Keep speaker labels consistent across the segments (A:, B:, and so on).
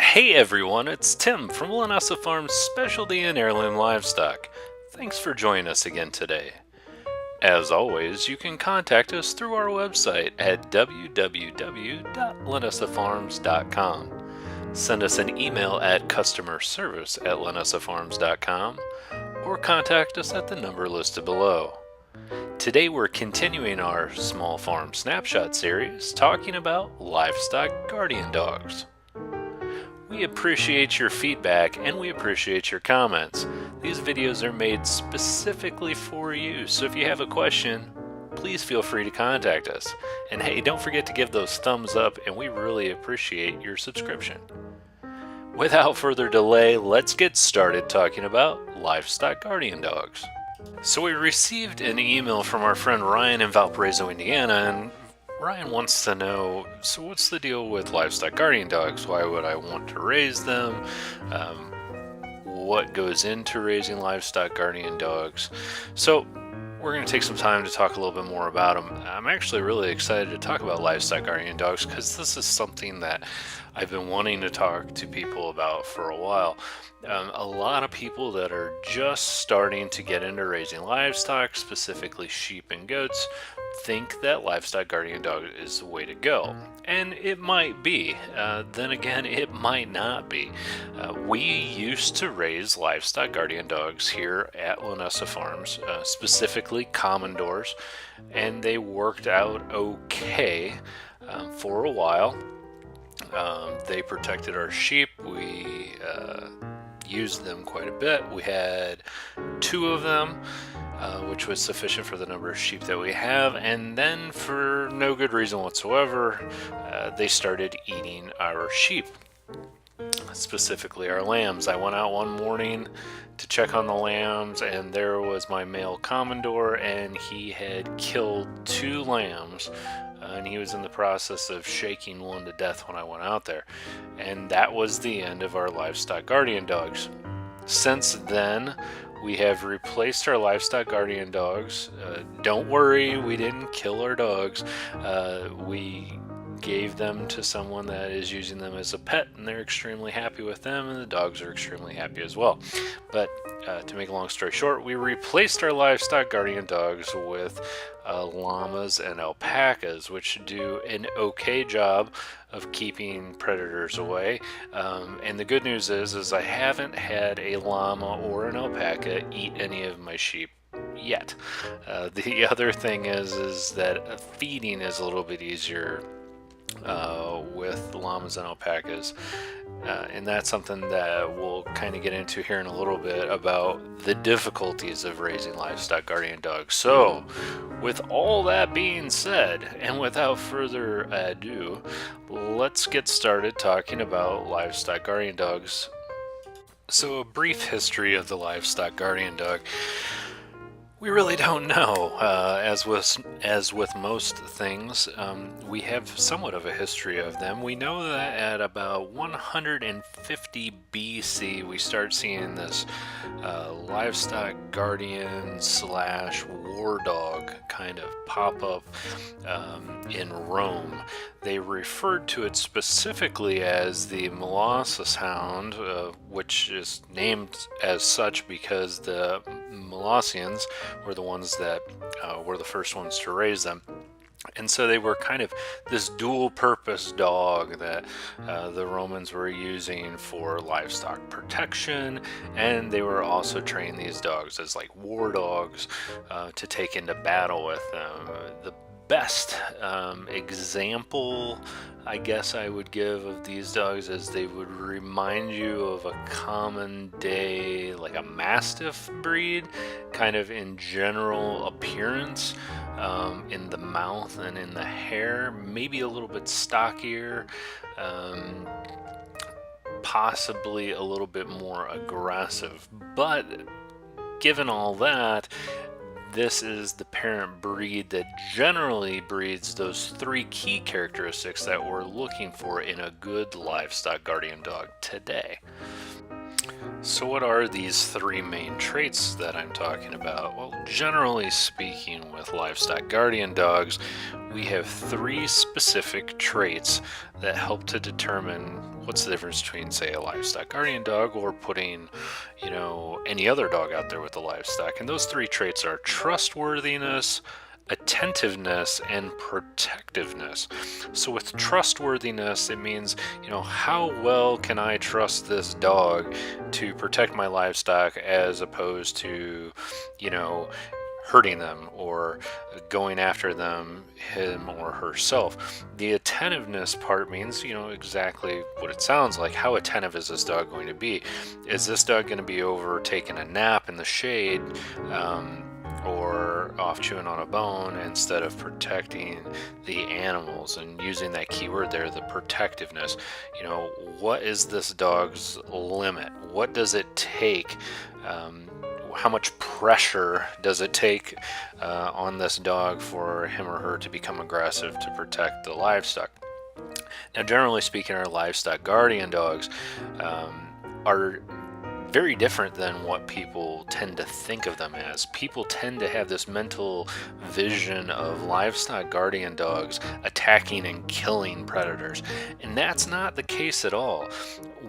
A: Hey everyone, it's Tim from Linessa Farms Specialty and Heirloom Livestock. Thanks for joining us again today. As always, you can contact us through our website at www.linessafarms.com. Send us an email at customerservice@linessafarms.com or contact us at the number listed below. Today we're continuing our Small Farm Snapshot series talking about Livestock Guardian Dogs. We appreciate your feedback and we appreciate your comments. These videos are made specifically for you, so if you have a question, please feel free to contact us. And hey, don't forget to give those thumbs up, and we really appreciate your subscription. Without further delay, let's get started talking about Livestock Guardian Dogs. So we received an email from our friend Ryan in Valparaiso, Indiana, and Ryan wants to know, so what's the deal with Livestock Guardian Dogs? Why would I want to raise them? What goes into raising Livestock Guardian Dogs? So we're going to take some time to talk a little bit more about them. I'm actually really excited to talk about Livestock Guardian Dogs because this is something that I've been wanting to talk to people about for a while. A lot of people that are just starting to get into raising livestock, specifically sheep and goats, think that Livestock Guardian Dog is the way to go. And it might be. Then again, it might not be. We used to raise Livestock Guardian Dogs here at Linessa Farms, specifically Commodores, and they worked out okay for a while. They protected our sheep. We used them quite a bit. We had 2 of them, which was sufficient for the number of sheep that we have. And then, for no good reason whatsoever, they started eating our sheep, specifically our lambs. I went out one morning to check on the lambs, and there was my male Commodore, and he had killed 2 lambs. And he was in the process of shaking one to death when I went out there. And that was the end of our Livestock Guardian Dogs. Since then, we have replaced our Livestock Guardian Dogs. Don't worry, we didn't kill our dogs. We gave them to someone that is using them as a pet, and they're extremely happy with them, and the dogs are extremely happy as well. But to make a long story short, we replaced our Livestock Guardian Dogs with llamas and alpacas, which do an okay job of keeping predators away. And the good news is I haven't had a llama or an alpaca eat any of my sheep yet. The other thing is that feeding is a little bit easier with llamas and alpacas, and that's something that we'll kind of get into here in a little bit about the difficulties of raising Livestock Guardian Dogs. So with all that being said, and without further ado, let's get started talking about Livestock Guardian Dogs. So a brief history of the Livestock Guardian Dog. We really don't know. As with most things, we have somewhat of a history of them. We know that at about 150 BC, we start seeing this livestock guardian / war dog kind of pop up in Rome. They referred to it specifically as the Molossus Hound, which is named as such because the Molossians were the ones that were the first ones to raise them. And so they were kind of this dual-purpose dog that the Romans were using for livestock protection, and they were also training these dogs as like war dogs to take into battle with them. The best example I guess I would give of these dogs is they would remind you of a common day, like a Mastiff breed, kind of in general appearance, in the mouth and in the hair, maybe a little bit stockier, possibly a little bit more aggressive. But given all that, this is the parent breed that generally breeds those 3 key characteristics that we're looking for in a good Livestock Guardian Dog today. So, what are these three main traits that I'm talking about? Well, generally speaking, with livestock guardian dogs, we have three specific traits that help to determine what's the difference between, say, a livestock guardian dog or putting, any other dog out there with the livestock. And those three traits are trustworthiness, attentiveness, and protectiveness. So with trustworthiness, it means, how well can I trust this dog to protect my livestock as opposed to, you know, hurting them or going after them, him or herself. The attentiveness part means, exactly what it sounds like. How attentive is this dog going to be? Is this dog going to be over taking a nap in the shade, or off chewing on a bone instead of protecting the animals? And using that keyword there, the protectiveness, what is this dog's limit? What does it take? How much pressure does it take on this dog for him or her to become aggressive to protect the livestock? Now, generally speaking, our livestock guardian dogs are very different than what people tend to think of them as. People tend to have this mental vision of livestock guardian dogs attacking and killing predators, and that's not the case at all.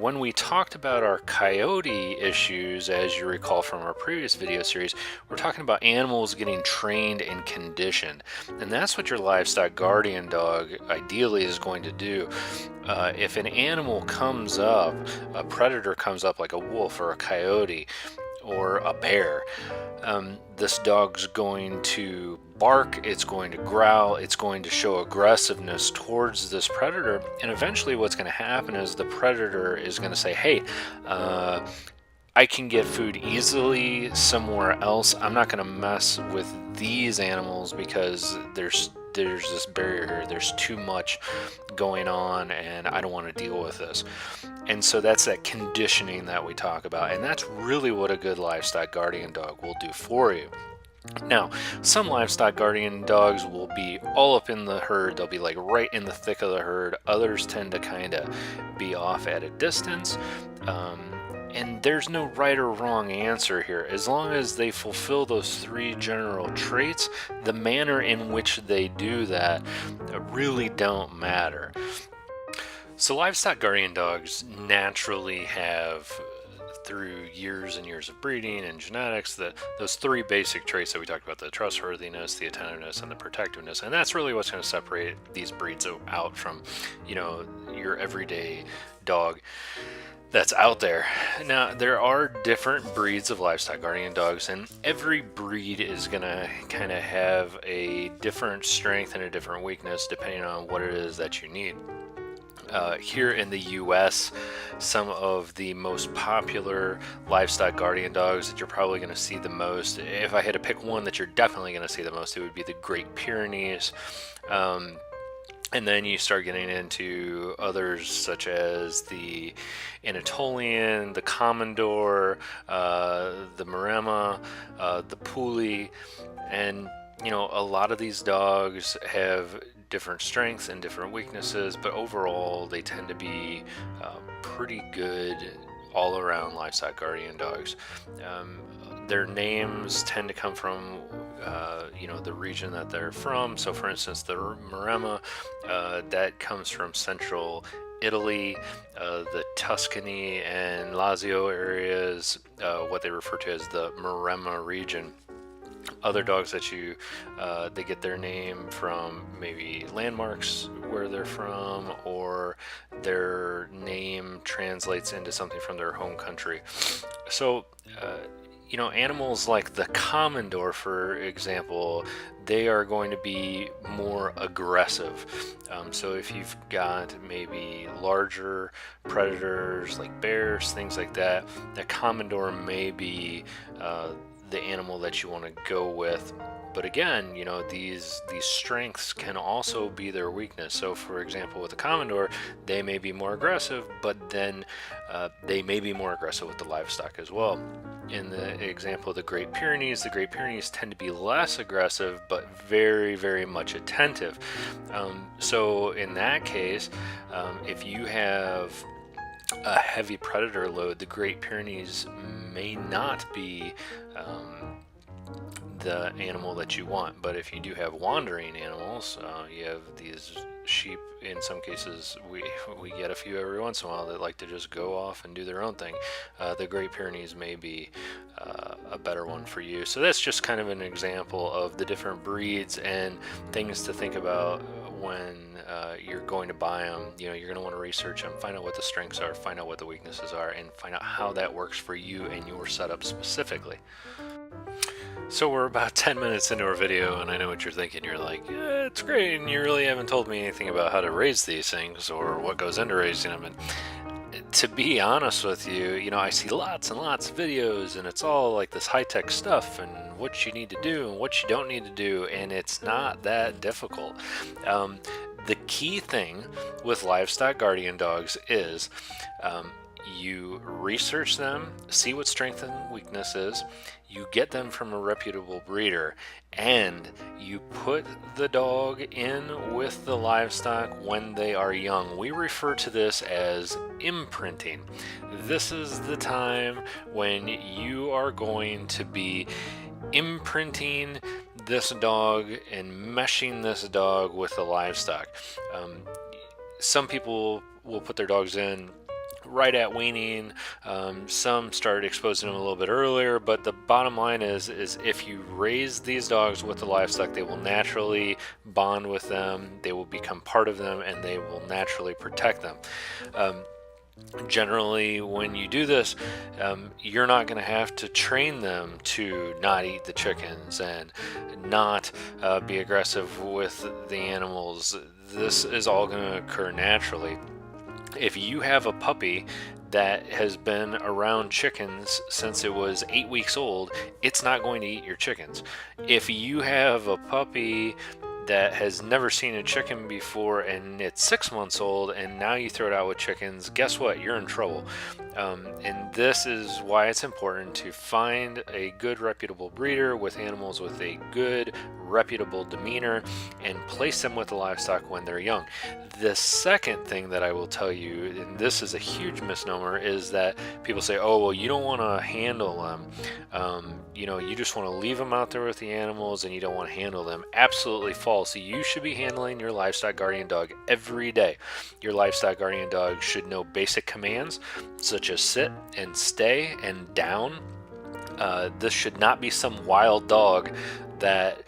A: When we talked about our coyote issues, as you recall from our previous video series, we're talking about animals getting trained and conditioned, and that's what your livestock guardian dog ideally is going to do. If an animal comes up, a predator comes up like a wolf or a coyote or a bear, this dog's going to bark, it's going to growl, it's going to show aggressiveness towards this predator, and eventually what's going to happen is the predator is going to say, hey, I can get food easily somewhere else. I'm not going to mess with these animals because there's this barrier here. There's too much going on and I don't want to deal with this. And so that's that conditioning that we talk about. And that's really what a good livestock guardian dog will do for you. Now, some livestock guardian dogs will be all up in the herd. They'll be like right in the thick of the herd. Others tend to kind of be off at a distance. And there's no right or wrong answer here. As long as they fulfill those three general traits, the manner in which they do that really don't matter. So livestock guardian dogs naturally have, through years and years of breeding and genetics, those three basic traits that we talked about: the trustworthiness, the attentiveness, and the protectiveness. And that's really what's going to separate these breeds out from, your everyday dog that's out there. Now, there are different breeds of livestock guardian dogs, and every breed is going to kind of have a different strength and a different weakness depending on what it is that you need. Here in the US, some of the most popular livestock guardian dogs that you're probably going to see the most, if I had to pick one that you're definitely going to see the most, it would be the Great Pyrenees. And then you start getting into others such as the Anatolian, the Commodore, the Maremma, the Puli, and a lot of these dogs have different strengths and different weaknesses, but overall they tend to be pretty good all-around livestock guardian dogs. Their names tend to come from the region that they're from. So for instance, the Maremma, that comes from central Italy, the Tuscany and Lazio areas, what they refer to as the Maremma region. Other dogs that they get their name from maybe landmarks where they're from, or their name translates into something from their home country. So animals like the Commodore, for example, they are going to be more aggressive. So if you've got maybe larger predators like bears, things like that, the Commodore may be the animal that you want to go with. But again, these strengths can also be their weakness. So for example, with the Commodore, they may be more aggressive, but then they may be more aggressive with the livestock as well. In the example of the Great Pyrenees tend to be less aggressive, but very, very much attentive. So in that case, if you have a heavy predator load, the Great Pyrenees may not be the animal that you want. But if you do have wandering animals, you have these sheep. In some cases, we get a few every once in a while that like to just go off and do their own thing. The Great Pyrenees may be a better one for you. So that's just kind of an example of the different breeds and things to think about when you're going to buy them. You know, you're going to want to research them, find out what the strengths are, find out what the weaknesses are, and find out how that works for you and your setup specifically. So we're about 10 minutes into our video, and I know what you're thinking. You're like, yeah, it's great, and you really haven't told me anything about how to raise these things or what goes into raising them. And to be honest with you, you know, I see lots and lots of videos, and it's all like this high-tech stuff and what you need to do and what you don't need to do, and it's not that difficult. The key thing with Livestock Guardian Dogs is you research them, see what strength and weakness is, you get them from a reputable breeder, and you put the dog in with the livestock when they are young. We refer to this as imprinting. This is the time when you are going to be imprinting this dog and meshing this dog with the livestock. Some people will put their dogs in right at weaning. Some start exposing them a little bit earlier, but the bottom line is if you raise these dogs with the livestock, they will naturally bond with them, they will become part of them, and they will naturally protect them. Generally, when you do this, you're not going to have to train them to not eat the chickens and not be aggressive with the animals. This is all going to occur naturally. If you have a puppy that has been around chickens since it was 8 weeks old, it's not going to eat your chickens. If you have a puppy that has never seen a chicken before and it's 6 months old and now you throw it out with chickens, guess what? You're in trouble. And this is why it's important to find a good reputable breeder with animals with a good reputable demeanor and place them with the livestock when they're young. The second thing that I will tell you, and this is a huge misnomer, is that people say, oh, well, you don't want to handle them. You know, you just want to leave them out there with the animals and you don't want to handle them. Absolutely false. You should be handling your Livestock Guardian Dog every day. Your Livestock Guardian Dog should know basic commands such as sit and stay and down. This should not be some wild dog that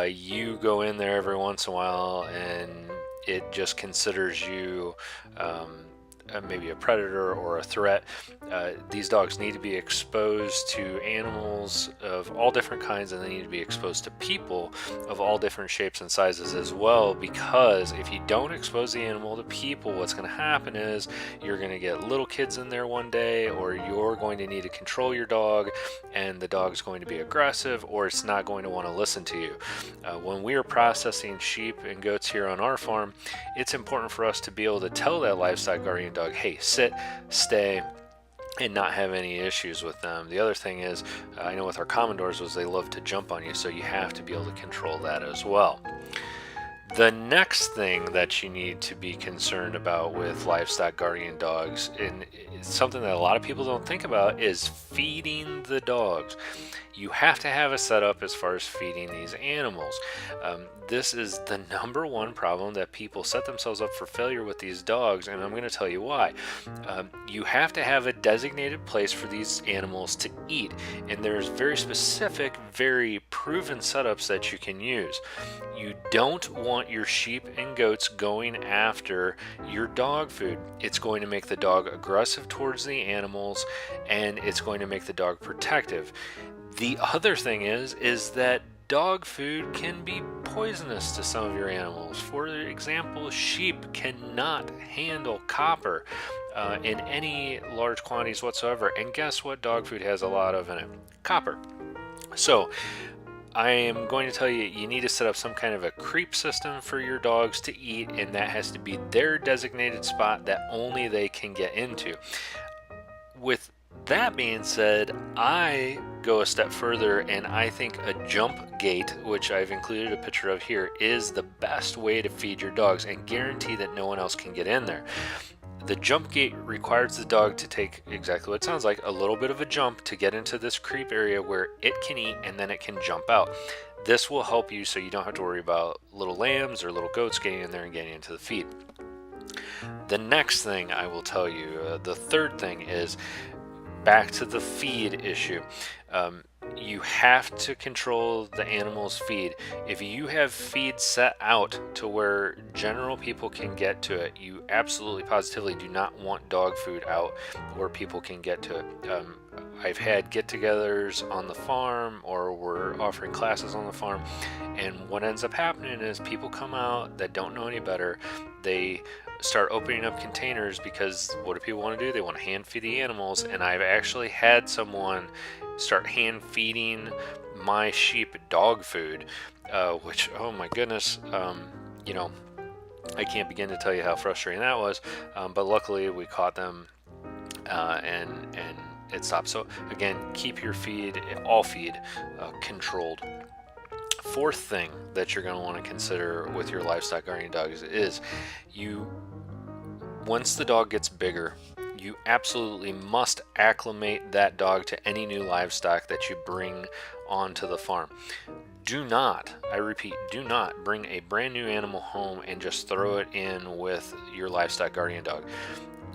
A: you go in there every once in a while and it just considers you maybe a predator or a threat. These dogs need to be exposed to animals of all different kinds, and they need to be exposed to people of all different shapes and sizes as well, because if you don't expose the animal to people, what's going to happen is you're going to get little kids in there one day, or you're going to need to control your dog and the dog's going to be aggressive, or it's not going to want to listen to you. When we are processing sheep and goats here on our farm, it's important for us to be able to tell that Livestock Guardian Dog, hey, sit, stay, and not have any issues with them. The other thing is, I know with our Commodores was they love to jump on you, so you have to be able to control that as well. The next thing that you need to be concerned about with Livestock Guardian Dogs, and it's something that a lot of people don't think about, is feeding the dogs. You have to have a setup as far as feeding these animals. This is the number one problem that people set themselves up for failure with these dogs, and I'm going to tell you why. You have to have a designated place for these animals to eat, and there's very specific, very proven setups that you can use. You don't want your sheep and goats going after your dog food. It's going to make the dog aggressive towards the animals, and it's going to make the dog protective. The other thing is that dog food can be poisonous to some of your animals. For example, sheep cannot handle copper in any large quantities whatsoever. And guess what dog food has a lot of in it? Copper. So I am going to tell you, you need to set up some kind of a creep system for your dogs to eat, and that has to be their designated spot that only they can get into. With that being said, I go a step further, and I think a jump gate, which I've included a picture of here, is the best way to feed your dogs and guarantee that no one else can get in there. The jump gate requires the dog to take exactly what it sounds like, a little bit of a jump to get into this creep area where it can eat and then it can jump out. This will help you so you don't have to worry about little lambs or little goats getting in there and getting into the feed. The next thing I will tell you, the third thing, is back to the feed issue. You have to control the animal's feed. If you have feed set out to where general people can get to it, you absolutely positively do not want dog food out where people can get to it. I've had get-togethers on the farm, or we're offering classes on the farm, and what ends up happening is people come out that don't know any better. They start opening up containers because what do people want to do? They want to hand feed the animals, and I've actually had someone start hand feeding my sheep dog food, which, oh my goodness, you know, I can't begin to tell you how frustrating that was, but luckily we caught them, and it stopped. So again, keep your feed, all feed, controlled. Fourth thing that you're going to want to consider with your livestock guardian dogs is once the dog gets bigger, you absolutely must acclimate that dog to any new livestock that you bring onto the farm. Do not, I repeat, do not bring a brand new animal home and just throw it in with your livestock guardian dog.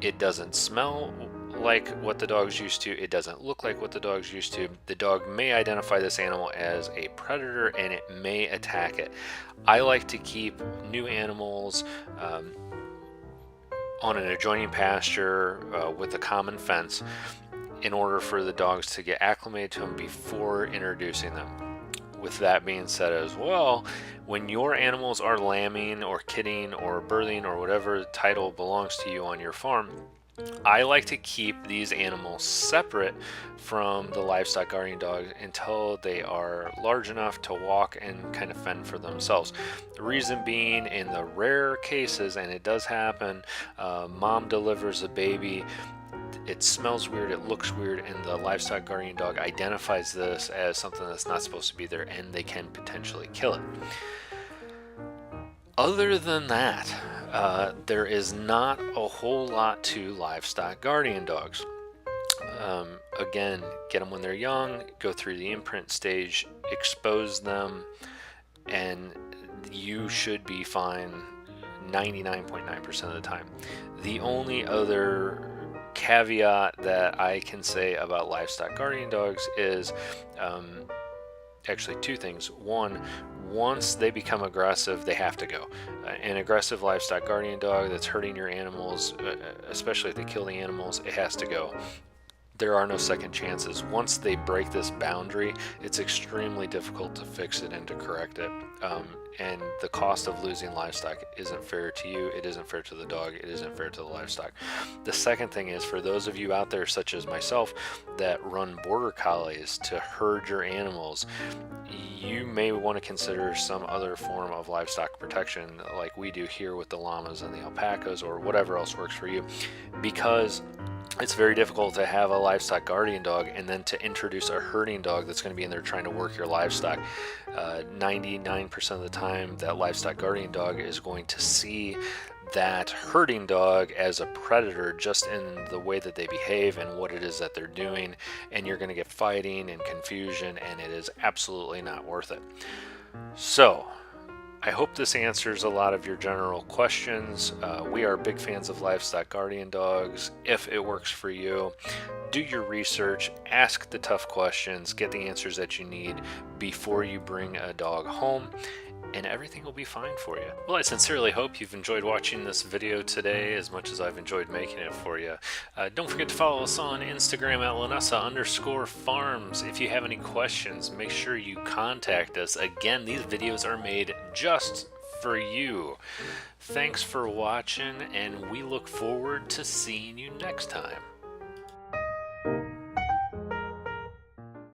A: It doesn't smell like what the dog's used to. It doesn't look like what the dog's used to. The dog may identify this animal as a predator and it may attack it. I like to keep new animals on an adjoining pasture with a common fence in order for the dogs to get acclimated to them before introducing them. With that being said as well, when your animals are lambing or kidding or birthing or whatever title belongs to you on your farm, I like to keep these animals separate from the livestock guardian dogs until they are large enough to walk and kind of fend for themselves. The reason being, in the rare cases, and it does happen, mom delivers a baby, it smells weird, it looks weird, and the livestock guardian dog identifies this as something that's not supposed to be there, and they can potentially kill it. Other than that, there is not a whole lot to livestock guardian dogs. Again, get them when they're young, go through the imprint stage, expose them, and you should be fine 99.9% of the time. The only other caveat that I can say about livestock guardian dogs is actually two things. One, once they become aggressive, they have to go. An aggressive livestock guardian dog that's hurting your animals, especially if they kill the animals, it has to go. There are no second chances. Once they break this boundary, it's extremely difficult to fix it and to correct it. And the cost of losing livestock isn't fair to you, it isn't fair to the dog, it isn't fair to the livestock. The second thing is, for those of you out there such as myself that run border collies to herd your animals, you may want to consider some other form of livestock protection like we do here with the llamas and the alpacas, or whatever else works for you, because it's very difficult to have a livestock guardian dog and then to introduce a herding dog that's going to be in there trying to work your livestock. 99% of the time, that livestock guardian dog is going to see that herding dog as a predator just in the way that they behave and what it is that they're doing, and you're going to get fighting and confusion, and it is absolutely not worth it. So I hope this answers a lot of your general questions. We are big fans of livestock guardian dogs. If it works for you, do your research, ask the tough questions, get the answers that you need before you bring a dog home, and everything will be fine for you. Well, I sincerely hope you've enjoyed watching this video today as much as I've enjoyed making it for you. Don't forget to follow us on Instagram at Linessa_Farms. If you have any questions, make sure you contact us. Again, these videos are made just for you. Thanks for watching, and we look forward to seeing you next time.